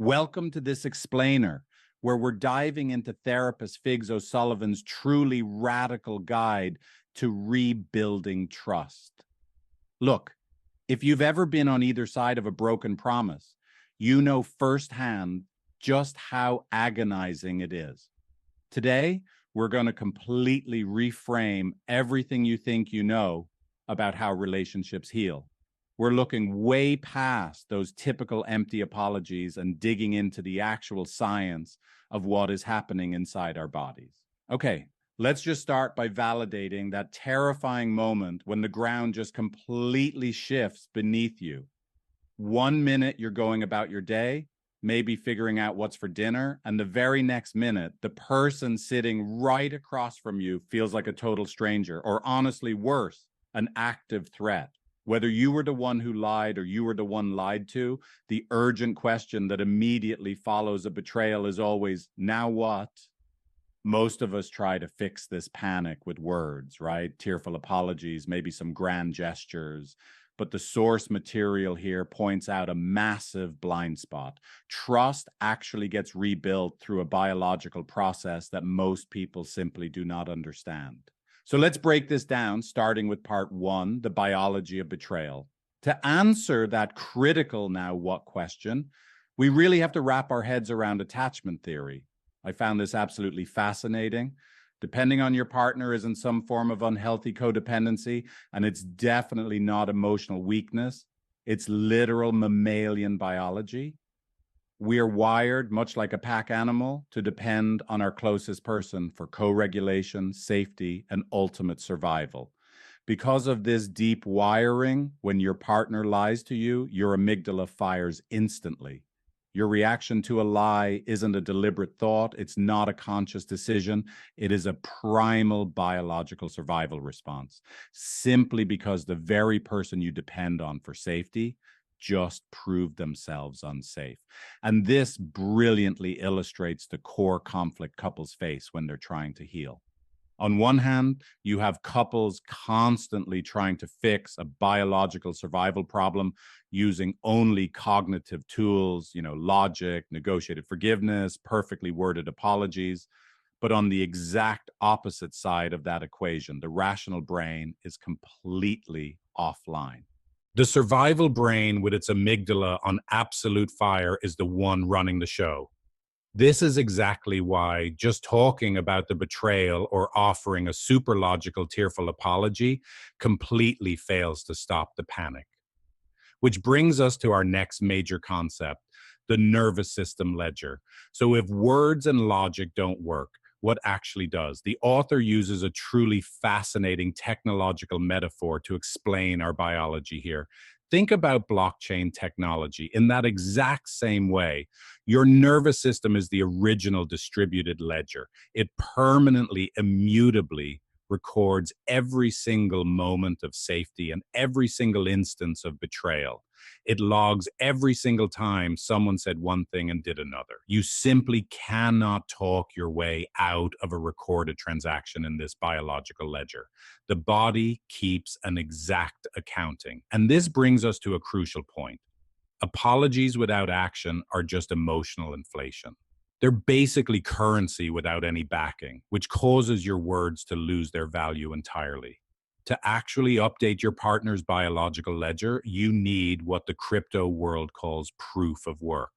Welcome to this explainer, where we're diving into therapist Figs O'Sullivan's truly radical guide to rebuilding trust. Look, if you've ever been on either side of a broken promise, you know firsthand just how agonizing it is. Today, we're going to completely reframe everything you think you know about how relationships heal. We're looking way past those typical empty apologies and digging into the actual science of what is happening inside our bodies. Okay, let's just start by validating that terrifying moment when the ground just completely shifts beneath you. 1 minute you're going about your day, maybe figuring out what's for dinner, and the very next minute, the person sitting right across from you feels like a total stranger, or honestly worse, an active threat. Whether you were the one who lied or you were the one lied to, the urgent question that immediately follows a betrayal is always, now what? Most of us try to fix this panic with words, right? Tearful apologies, maybe some grand gestures. But the source material here points out a massive blind spot. Trust actually gets rebuilt through a biological process that most people simply do not understand. So let's break this down, starting with part 1, the biology of betrayal. To answer that critical now what question, we really have to wrap our heads around attachment theory. I found this absolutely fascinating. Depending on your partner is in some form of unhealthy codependency, and it's definitely not emotional weakness. It's literal mammalian biology. We are wired, much like a pack animal, to depend on our closest person for co-regulation, safety, and ultimate survival. Because of this deep wiring, when your partner lies to you, your amygdala fires instantly. Your reaction to a lie isn't a deliberate thought. It's not a conscious decision. It is a primal biological survival response, simply because the very person you depend on for safety just proved themselves unsafe. And this brilliantly illustrates the core conflict couples face when they're trying to heal. On one hand, you have couples constantly trying to fix a biological survival problem using only cognitive tools, logic, negotiated forgiveness, perfectly worded apologies. But on the exact opposite side of that equation, the rational brain is completely offline. The survival brain with its amygdala on absolute fire is the one running the show. This is exactly why just talking about the betrayal or offering a super logical, tearful apology completely fails to stop the panic. Which brings us to our next major concept, the nervous system ledger. So if words and logic don't work, what actually does? The author uses a truly fascinating technological metaphor to explain our biology here. Think about blockchain technology in that exact same way. Your nervous system is the original distributed ledger. It permanently, immutably records every single moment of safety and every single instance of betrayal. It logs every single time someone said one thing and did another. You simply cannot talk your way out of a recorded transaction in this biological ledger. The body keeps an exact accounting. And this brings us to a crucial point. Apologies without action are just emotional inflation. They're basically currency without any backing, which causes your words to lose their value entirely. To actually update your partner's biological ledger, you need what the crypto world calls proof of work.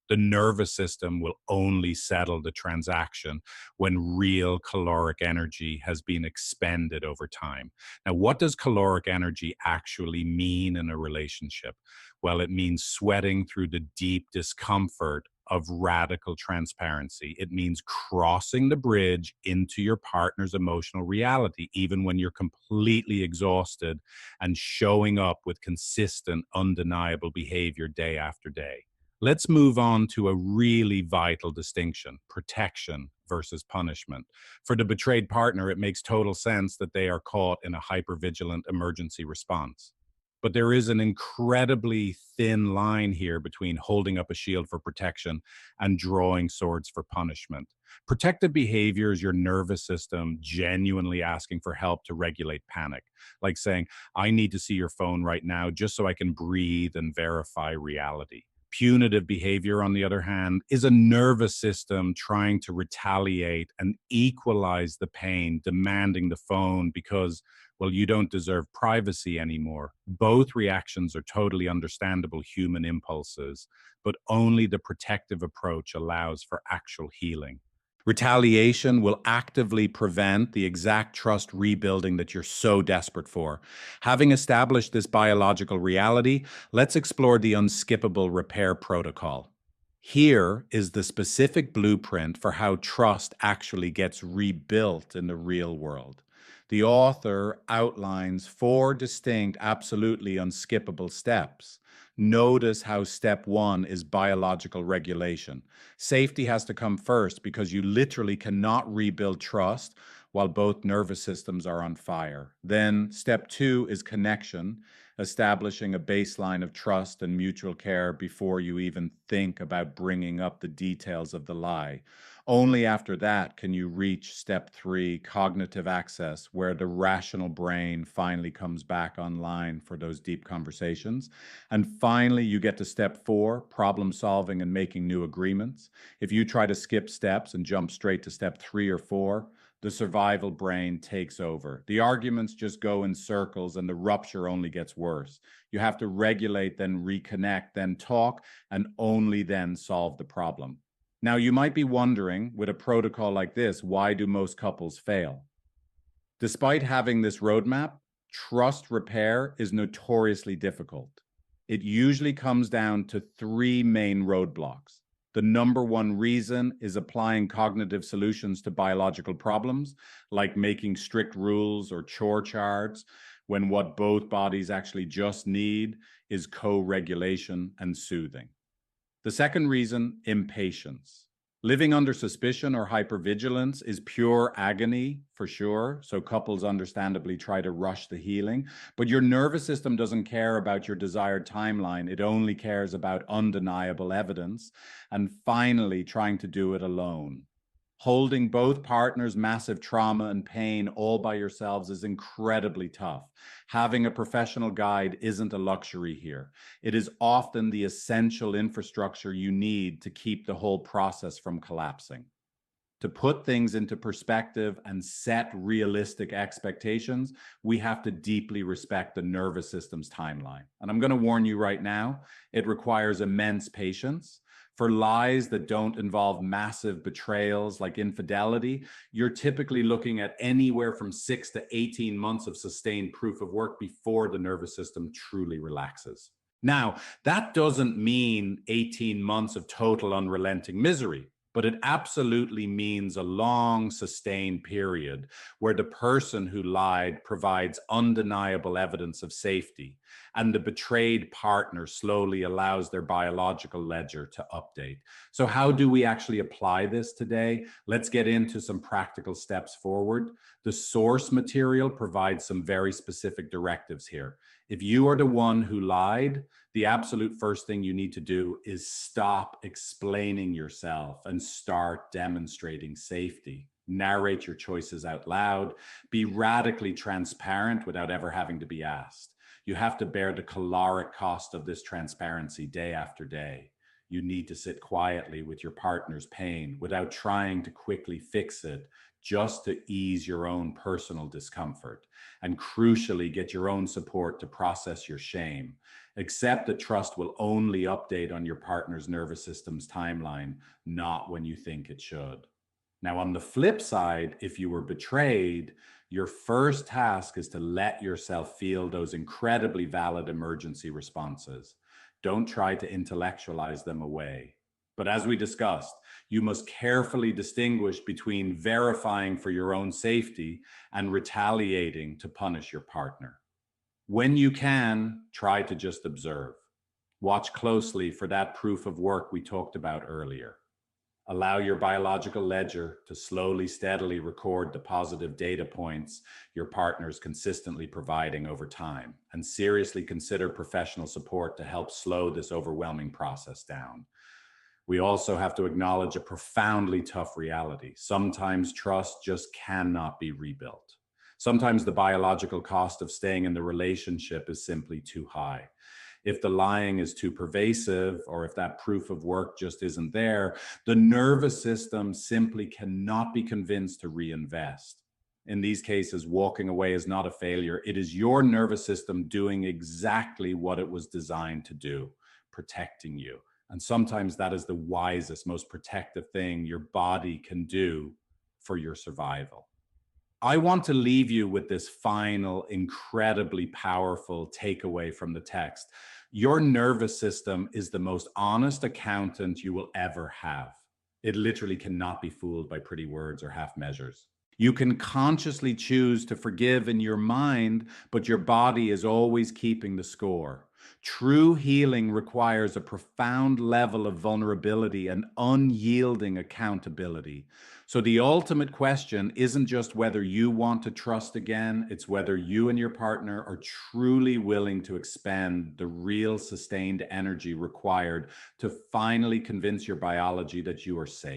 The nervous system will only settle the transaction when real caloric energy has been expended over time. Now, what does caloric energy actually mean in a relationship? Well, it means sweating through the deep discomfort of radical transparency. It means crossing the bridge into your partner's emotional reality, even when you're completely exhausted, and showing up with consistent, undeniable behavior day after day. Let's move on to a really vital distinction: protection versus punishment. For the betrayed partner, it makes total sense that they are caught in a hypervigilant emergency response. But there is an incredibly thin line here between holding up a shield for protection and drawing swords for punishment. Protective behavior is your nervous system genuinely asking for help to regulate panic, like saying, I need to see your phone right now just so I can breathe and verify reality. Punitive behavior, on the other hand, is a nervous system trying to retaliate and equalize the pain, demanding the phone because, well, you don't deserve privacy anymore. Both reactions are totally understandable human impulses, but only the protective approach allows for actual healing. Retaliation will actively prevent the exact trust rebuilding that you're so desperate for. Having established this biological reality, let's explore the unskippable repair protocol. Here is the specific blueprint for how trust actually gets rebuilt in the real world. The author outlines 4 distinct, absolutely unskippable steps. Notice how step 1 is biological regulation. Safety has to come first because you literally cannot rebuild trust while both nervous systems are on fire. Then step 2 is connection, establishing a baseline of trust and mutual care before you even think about bringing up the details of the lie. Only after that can you reach step 3, cognitive access, where the rational brain finally comes back online for those deep conversations. And finally, you get to step 4, problem solving and making new agreements. If you try to skip steps and jump straight to step 3 or 4, the survival brain takes over. The arguments just go in circles and the rupture only gets worse. You have to regulate, then reconnect, then talk, and only then solve the problem. Now, you might be wondering, with a protocol like this, why do most couples fail? Despite having this roadmap, trust repair is notoriously difficult. It usually comes down to 3 main roadblocks. The number one reason is applying cognitive solutions to biological problems, like making strict rules or chore charts, when what both bodies actually just need is co-regulation and soothing. The second reason, impatience. Living under suspicion or hypervigilance is pure agony, for sure, so couples understandably try to rush the healing. But your nervous system doesn't care about your desired timeline. It only cares about undeniable evidence. And finally, trying to do it alone. Holding both partners' massive trauma and pain all by yourselves is incredibly tough. Having a professional guide isn't a luxury here. It is often the essential infrastructure you need to keep the whole process from collapsing. To put things into perspective and set realistic expectations, we have to deeply respect the nervous system's timeline. And I'm going to warn you right now, it requires immense patience. For lies that don't involve massive betrayals like infidelity, you're typically looking at anywhere from 6 to 18 months of sustained proof of work before the nervous system truly relaxes. Now, that doesn't mean 18 months of total unrelenting misery, but it absolutely means a long, sustained period where the person who lied provides undeniable evidence of safety, and the betrayed partner slowly allows their biological ledger to update. So how do we actually apply this today? Let's get into some practical steps forward. The source material provides some very specific directives here. If you are the one who lied, the absolute first thing you need to do is stop explaining yourself and start demonstrating safety. Narrate your choices out loud. Be radically transparent without ever having to be asked. You have to bear the caloric cost of this transparency day after day. You need to sit quietly with your partner's pain without trying to quickly fix it, just to ease your own personal discomfort. And crucially, get your own support to process your shame. Accept that trust will only update on your partner's nervous system's timeline, not when you think it should. Now, on the flip side, if you were betrayed, your first task is to let yourself feel those incredibly valid emergency responses. Don't try to intellectualize them away. But as we discussed, you must carefully distinguish between verifying for your own safety and retaliating to punish your partner. When you can, try to just observe. Watch closely for that proof of work we talked about earlier. Allow your biological ledger to slowly, steadily record the positive data points your partner is consistently providing over time, and seriously consider professional support to help slow this overwhelming process down. We also have to acknowledge a profoundly tough reality. Sometimes trust just cannot be rebuilt. Sometimes the biological cost of staying in the relationship is simply too high. If the lying is too pervasive, or if that proof of work just isn't there, the nervous system simply cannot be convinced to reinvest. In these cases, walking away is not a failure. It is your nervous system doing exactly what it was designed to do, protecting you. And sometimes that is the wisest, most protective thing your body can do for your survival. I want to leave you with this final, incredibly powerful takeaway from the text. Your nervous system is the most honest accountant you will ever have. It literally cannot be fooled by pretty words or half measures. You can consciously choose to forgive in your mind, but your body is always keeping the score. True healing requires a profound level of vulnerability and unyielding accountability. So the ultimate question isn't just whether you want to trust again, it's whether you and your partner are truly willing to expend the real sustained energy required to finally convince your biology that you are safe.